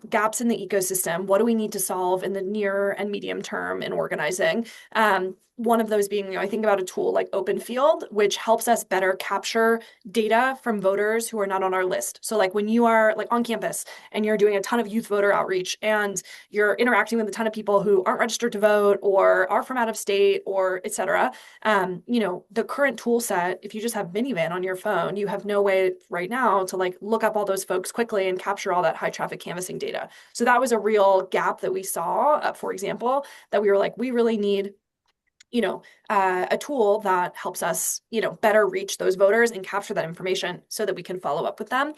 gaps in the ecosystem. What do we need to solve in the near and medium term in organizing? One of those being, I think about a tool like Open Field, which helps us better capture data from voters who are not on our list. So like when you are like on campus and you're doing a ton of youth voter outreach and you're interacting with a ton of people who aren't registered to vote or are from out of state or et cetera, the current tool set, if you just have Minivan on your phone, you have no way right now to like look up all those folks quickly and capture all that high traffic canvassing data. So that was a real gap that we saw, for example, that we were like, we really need a tool that helps us, better reach those voters and capture that information so that we can follow up with them.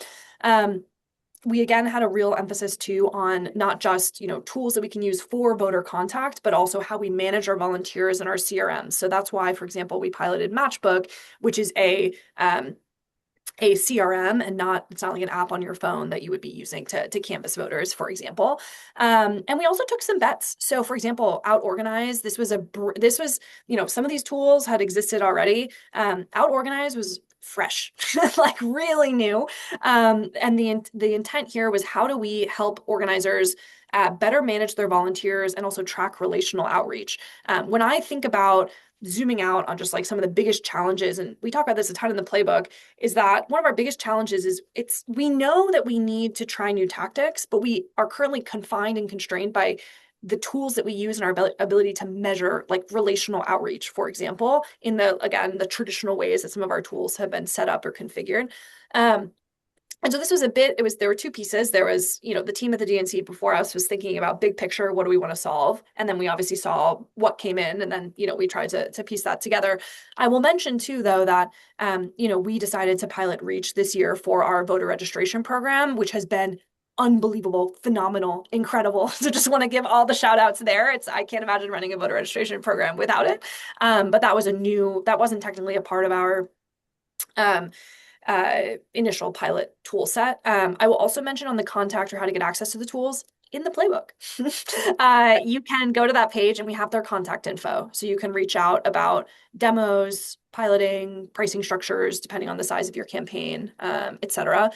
We again had a real emphasis too on not just, tools that we can use for voter contact, but also how we manage our volunteers and our CRM. So that's why, for example, we piloted Matchbook, which is a CRM and it's not like an app on your phone that you would be using to canvass voters, for example. And we also took some bets. So for example, OutOrganize, some of these tools had existed already. OutOrganize was fresh, like really new. And the intent here was, how do we help organizers better manage their volunteers and also track relational outreach? When I think about zooming out on just like some of the biggest challenges, and we talk about this a ton in the playbook, is that one of our biggest challenges is we know that we need to try new tactics, but we are currently confined and constrained by the tools that we use and our ability to measure like relational outreach, for example, in the traditional ways that some of our tools have been set up or configured. And so this was there were two pieces. There was, the team at the DNC before us was thinking about big picture, what do we want to solve? And then we obviously saw what came in, and then, we tried to piece that together. I will mention too, though, that, we decided to pilot Reach this year for our voter registration program, which has been unbelievable, phenomenal, incredible. So just want to give all the shout outs there. I can't imagine running a voter registration program without it. But that wasn't technically a part of our initial pilot tool set. I will also mention on the contact or how to get access to the tools in the playbook. You can go to that page and we have their contact info. So you can reach out about demos, piloting, pricing structures, depending on the size of your campaign, et cetera.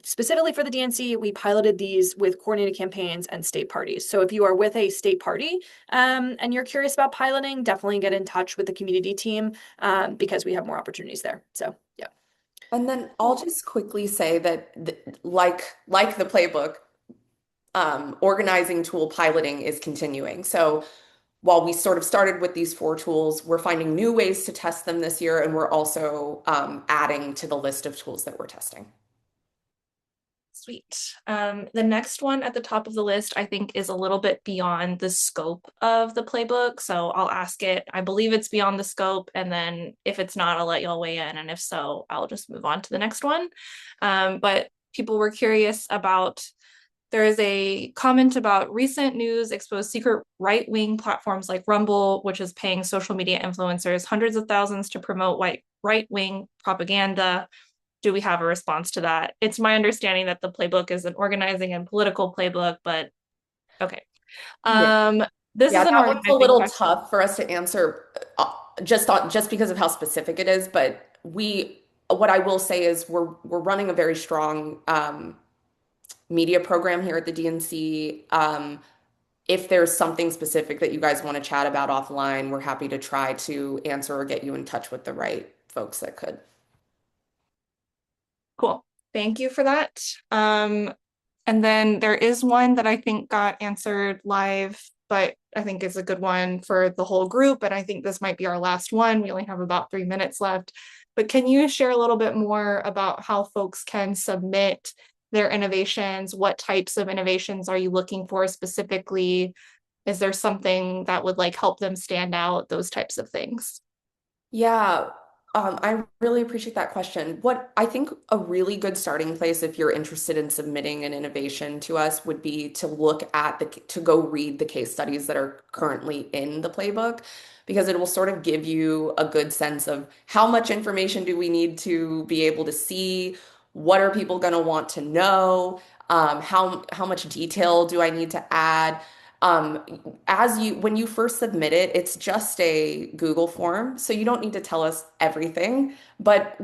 Specifically for the DNC, we piloted these with coordinated campaigns and state parties. So if you are with a state party and you're curious about piloting, definitely get in touch with the community team because we have more opportunities there. So, yeah. And then I'll just quickly say that, like the playbook, organizing tool piloting is continuing. So while we sort of started with these 4 tools, we're finding new ways to test them this year, and we're also adding to the list of tools that we're testing. Sweet. The next one at the top of the list, I think, is a little bit beyond the scope of the playbook. So I'll ask it. I believe it's beyond the scope. And then if it's not, I'll let y'all weigh in. And if so, I'll just move on to the next one. But people were curious about, there is a comment about recent news exposed secret right-wing platforms like Rumble, which is paying social media influencers hundreds of thousands to promote right-wing propaganda. Do we have a response to that? It's my understanding that the playbook is an organizing and political playbook, but okay. This is an that one's a organizing little question. tough for us to answer just because of how specific it is. But what I will say is we're running a very strong media program here at the DNC. If there's something specific that you guys want to chat about offline, we're happy to try to answer or get you in touch with the right folks that could. Cool. Thank you for that. And then there is one that I think got answered live, but I think is a good one for the whole group. And I think this might be our last one. We only have about 3 minutes left. But can you share a little bit more about how folks can submit their innovations? What types of innovations are you looking for specifically? Is there something that would like help them stand out? Those types of things. Yeah, I really appreciate that question. What I think a really good starting place if you're interested in submitting an innovation to us would be to look at to go read the case studies that are currently in the playbook, because it will sort of give you a good sense of how much information do we need to be able to see, what are people going to want to know, how much detail do I need to add. Um, when you first submit it, it's just a Google form, so you don't need to tell us everything, but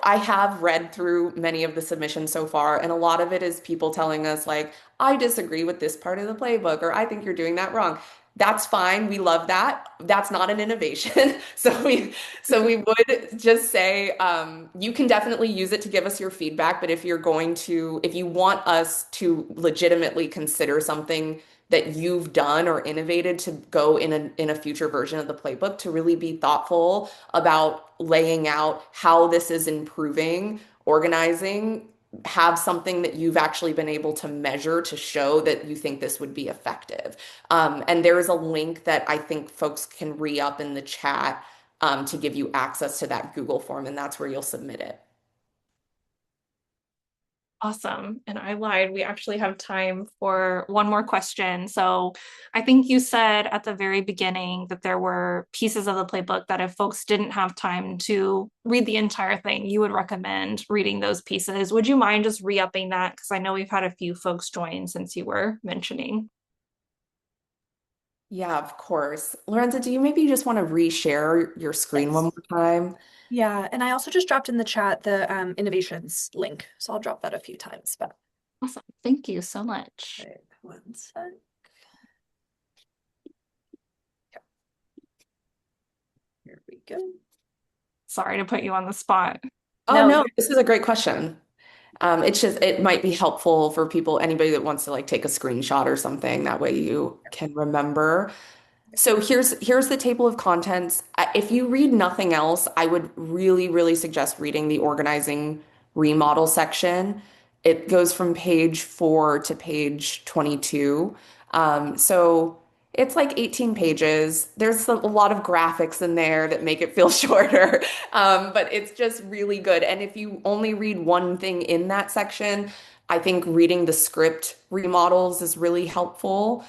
I have read through many of the submissions so far, and a lot of it is people telling us like, I disagree with this part of the playbook, or I think you're doing that wrong. That's fine. We love that. That's not an innovation. So we would just say, you can definitely use it to give us your feedback, but if you want us to legitimately consider something that you've done or innovated to go in a future version of the playbook, to really be thoughtful about laying out how this is improving organizing, have something that you've actually been able to measure to show that you think this would be effective. And there is a link that I think folks can re-up in the chat to give you access to that Google form, and that's where you'll submit it. Awesome. And I lied. We actually have time for one more question. So I think you said at the very beginning that there were pieces of the playbook that if folks didn't have time to read the entire thing, you would recommend reading those pieces. Would you mind just re-upping that? Because I know we've had a few folks join since you were mentioning. Yeah, of course. Lorenza, do you maybe just want to reshare your screen one Yes. more time? Yeah, and I also just dropped in the chat the innovations link, so I'll drop that a few times. But Awesome. Thank you so much. okay, one sec. Okay. Here we go. Sorry to put you on the spot. Oh, no, this is a great question. It might be helpful for anybody that wants to like take a screenshot or something. That way you can remember. So here's the table of contents. If you read nothing else, I would really, really suggest reading the organizing remodel section. It goes from page 4 to page 22. So it's like 18 pages. There's a lot of graphics in there that make it feel shorter, but it's just really good. And if you only read one thing in that section, I think reading the script remodels is really helpful.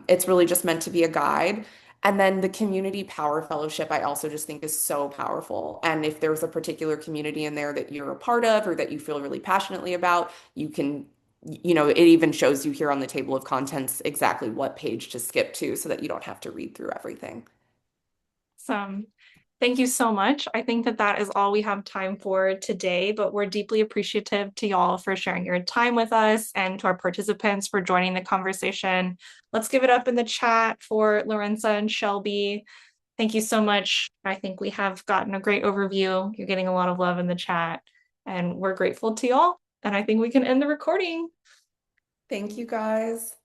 It's really just meant to be a guide. And then the Community Power Fellowship, I also just think is so powerful. And if there's a particular community in there that you're a part of or that you feel really passionately about, it even shows you here on the table of contents exactly what page to skip to so that you don't have to read through everything. Awesome. Thank you so much. I think that is all we have time for today, but we're deeply appreciative to y'all for sharing your time with us and to our participants for joining the conversation. Let's give it up in the chat for Lorenza and Shelby. Thank you so much. I think we have gotten a great overview. You're getting a lot of love in the chat, and we're grateful to y'all. And I think we can end the recording. Thank you, guys.